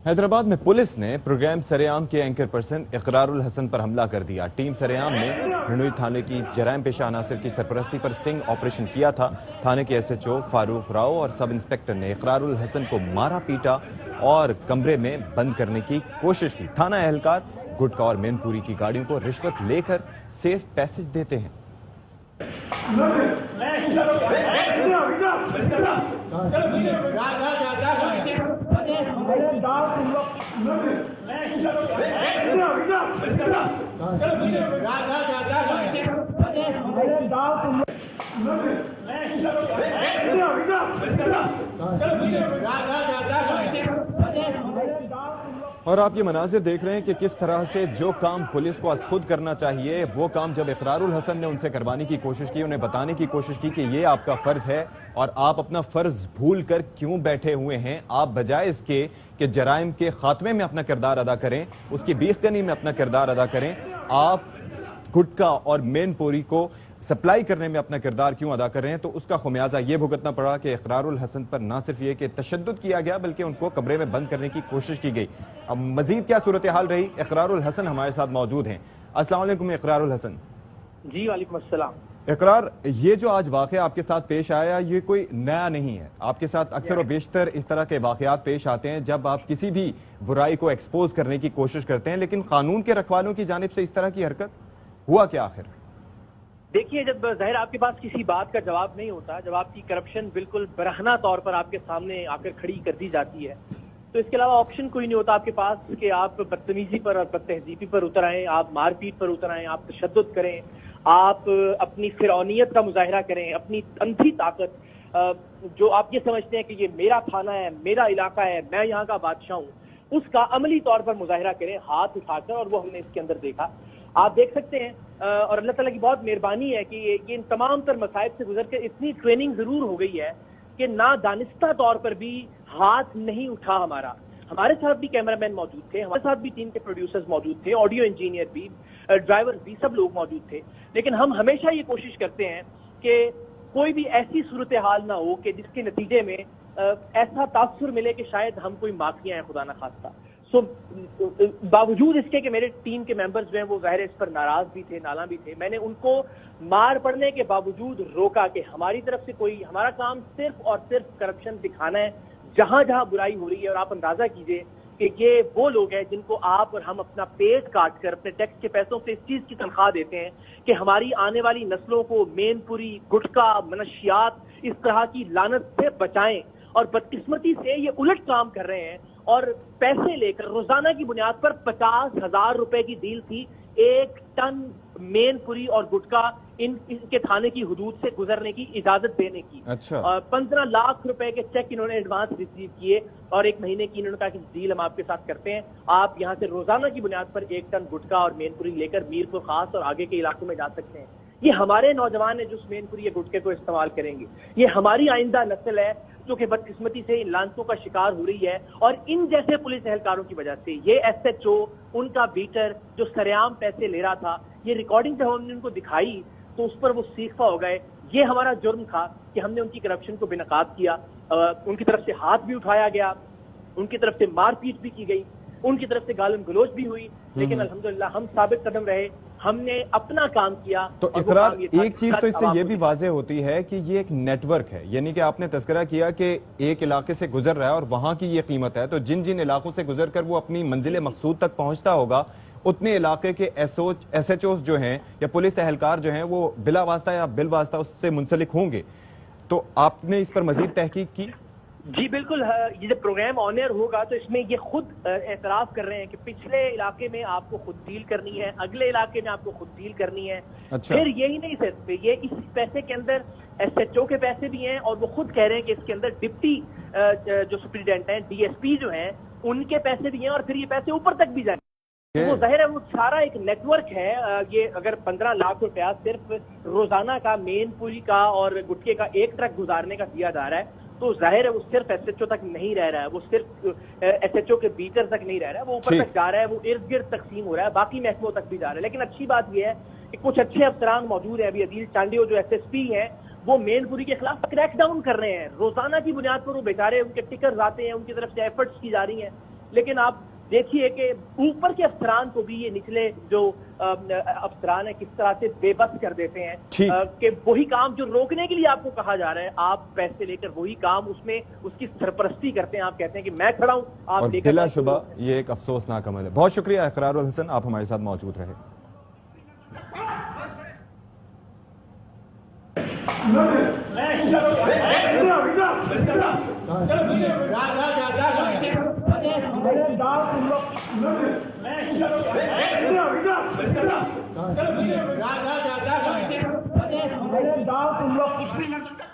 हैदराबाद में पुलिस ने प्रोग्राम सरेआम के एंकर पर्सन इकरारुल हसन पर हमला कर दिया। टीम सरेआम ने हिंडोई थाने की जराइम पेशा अनासर की सरपरस्ती पर स्टिंग ऑपरेशन किया था। थाने के एसएचओ फारूक राव और सब इंस्पेक्टर ने इकरारुल हसन को मारा पीटा और कमरे में बंद करने की कोशिश की। थाना एहलकार गुटखा और मैनपुरी की गाड़ियों को रिश्वत लेकर सेफ पैसेज देते हैं। और आप ये मनाजिर देख रहे हैं कि किस तरह से जो काम पुलिस को खुद करना चाहिए वो काम जब इकरारुल हसन ने उनसे करवाने की कोशिश की, उन्हें बताने की कोशिश की कि ये आपका फर्ज है और आप अपना फर्ज भूल कर क्यों बैठे हुए हैं। आप बजाय इसके कि जराइम के खात्मे में अपना किरदार अदा करें, उसकी बीखकनी में अपना किरदार अदा करें, आप गुटखा और मैनपुरी को सप्लाई करने में अपना किरदार क्यों अदा कर रहे हैं। तो उसका खुमियाजा ये भुगतना पड़ा कि इकरारुल हसन पर ना सिर्फ ये कि तशद्दुद किया गया बल्कि उनको कमरे में बंद करने की कोशिश की गई। अब मजीद क्या सूरत हाल रही, इकरारुल हसन हमारे साथ मौजूद हैं। अस्सलाम वालेकुम इकरारुल हसन। जी वालेकुम अस्सलाम। इकरार, ये जो आज वाक़या आपके साथ पेश आया ये कोई नया नहीं है। आपके साथ अक्सर और बेशतर इस तरह के वाक़यात पेश आते हैं जब आप किसी भी बुराई को एक्सपोज करने की कोशिश करते हैं, लेकिन कानून के रखवालों की जानिब से इस तरह की हरकत हुआ क्या आखिर? देखिए, जब ज़ाहिर आपके पास किसी बात का जवाब नहीं होता, जब आपकी करप्शन बिल्कुल बरहना तौर पर आपके सामने आकर खड़ी कर दी जाती है, तो इसके अलावा ऑप्शन कोई नहीं होता आपके पास कि आप बदतमीजी पर और बदतहजीबी पर उतर आएं, आप मारपीट पर उतर आएं, आप तशद्दुद करें, आप अपनी फिरौनियत का मुजाहिरा करें, अपनी अंधी ताकत, जो आप ये समझते हैं कि ये मेरा थाना है, मेरा इलाका है, मैं यहाँ का बादशाह हूँ, उसका अमली तौर पर मुजाहिरा करें हाथ उठाकर। और वो हमने इसके अंदर देखा। आप देख सकते हैं और अल्लाह ताला की बहुत मेहरबानी है कि ये इन तमाम तर मसाइब से गुजर के इतनी ट्रेनिंग जरूर हो गई है कि ना दानिस्ता तौर पर भी हाथ नहीं उठा हमारा। हमारे साथ भी कैमरामैन मौजूद थे, हमारे साथ भी टीम के प्रोड्यूसर्स मौजूद थे, ऑडियो इंजीनियर भी, ड्राइवर भी, सब लोग मौजूद थे। लेकिन हम हमेशा ये कोशिश करते हैं कि कोई भी ऐसी सूरत हाल ना हो कि जिसके नतीजे में ऐसा तासुर मिले कि शायद हम कोई माफिया हैं, खुदा ना खास्ता। बावजूद इसके कि मेरे टीम के मेंबर्स जो हैं वो ज़ाहिर इस पर नाराज भी थे, नाला भी थे, मैंने उनको मार पड़ने के बावजूद रोका कि हमारी तरफ से कोई, हमारा काम सिर्फ और सिर्फ करप्शन दिखाना है जहां जहां बुराई हो रही है। और आप अंदाजा कीजिए कि ये वो लोग हैं जिनको आप और हम अपना पेट काट कर अपने टैक्स के पैसों से इस चीज की तनख्वाह देते हैं कि हमारी आने वाली नस्लों को मैनपुरी, गुटखा, मनशियात, इस तरह की लानत से बचाएं। और बदकिस्मती से ये उलट काम कर रहे हैं और पैसे लेकर रोजाना की बुनियाद पर 50,000 रुपए की डील थी 1 टन मैनपुरी और गुटखा इनके थाने की हुदूद से गुजरने की इजाजत देने की। अच्छा। 15 लाख रुपए के चेक इन्होंने एडवांस रिसीव किए और 1 महीने की इन्होंने कहा कि डील हम आपके साथ करते हैं, आप यहाँ से रोजाना की बुनियाद पर 1 टन गुटखा और मैनपुरी लेकर मीरपुर खास और आगे के इलाकों में जा सकते हैं। ये हमारे नौजवान है जो मैनपुरी या गुटखे को इस्तेमाल करेंगे। ये हमारी आइंदा नस्ल है जो कि बदकिस्मती से इन लानतों का शिकार हो रही है। और इन जैसे पुलिस एहलकारों की वजह से ये एसएचओ, उनका बीटर जो सरेआम पैसे ले रहा था, ये रिकॉर्डिंग जब हमने उनको दिखाई तो उस पर वो सीखा हो गए। ये हमारा जुर्म था कि हमने उनकी करप्शन को बेनकाब किया। उनकी तरफ से हाथ भी उठाया गया, उनकी तरफ से मारपीट भी की गई, उनकी तरफ से गालिम गलोच भी हुई, लेकिन अल्हम्दुलिल्लाह हम साबित कदम रहे, हमने अपना काम किया। तो इकरार, एक चीज तो इससे ये भी वाज़ेह होती है कि ये एक नेटवर्क है, यानी कि आपने तज़किरा किया कि एक इलाके से गुजर रहा है और वहां की ये कीमत है, तो जिन जिन इलाकों से गुजर कर वो अपनी मंजिल मकसूद तक पहुंचता होगा उतने इलाके के एसएचओस जो हैं या पुलिस एहलकार जो हैं वो बिला वास्ता या बिल वास्ता उससे मुंसलिक होंगे। तो आपने इस पर मजीद तहकीक की? जी बिल्कुल। ये जब प्रोग्राम ऑन एयर होगा तो इसमें ये खुद एतराफ कर रहे हैं कि पिछले इलाके में आपको खुद डील करनी है, अगले इलाके में आपको खुद डील करनी है। अच्छा। फिर यही नहीं सिर्फ ये, इस पैसे के अंदर एसएचओ के पैसे भी हैं और वो खुद कह रहे हैं कि इसके अंदर डिप्टी जो सुप्रीडेंट हैं, डीएसपी जो हैं, उनके पैसे भी हैं और फिर ये पैसे ऊपर तक भी जाएंगे। वो जाहिर है वो सारा एक नेटवर्क है। ये अगर 15 लाख रुपया सिर्फ रोजाना का मैनपुरी का और गुटखे का 1 ट्रक गुजारने का दिया जा रहा है तो जाहिर है वो सिर्फ एसएचओ तक नहीं रह रहा है, वो सिर्फ एसएचओ के बीटर तक नहीं रह रहा है, वो ऊपर तक जा रहा है, वो इर्द गिर्द तकसीम हो रहा है, बाकी महकमों तक भी जा रहा है। लेकिन अच्छी बात यह है कि कुछ अच्छे अफसरान मौजूद है। अभी अदील चांडियो जो एसएसपी हैं वो मैनपुरी के खिलाफ क्रैक डाउन कर रहे हैं। रोजाना की बुनियाद पर वो बेचारे, उनके टिकर्स आते हैं, उनकी तरफ से एफर्ट्स की जा रही हैं, لیکن آپ دیکھیے کہ اوپر کے افسران کو بھی یہ نچلے جو افسران ہیں کس طرح سے بے بس کر دیتے ہیں کہ وہی کام جو روکنے کے لیے آپ کو کہا جا رہا ہے آپ پیسے لے کر وہی کام اس میں اس کی سرپرستی کرتے ہیں. آپ کہتے ہیں کہ میں کھڑا ہوں, آپ بلا شبہ یہ ایک افسوسناک عمل ہے. بہت شکریہ اقرار الحسن, آپ ہمارے ساتھ موجود رہے. تم لوگ کچھ نہیں کر سکتے.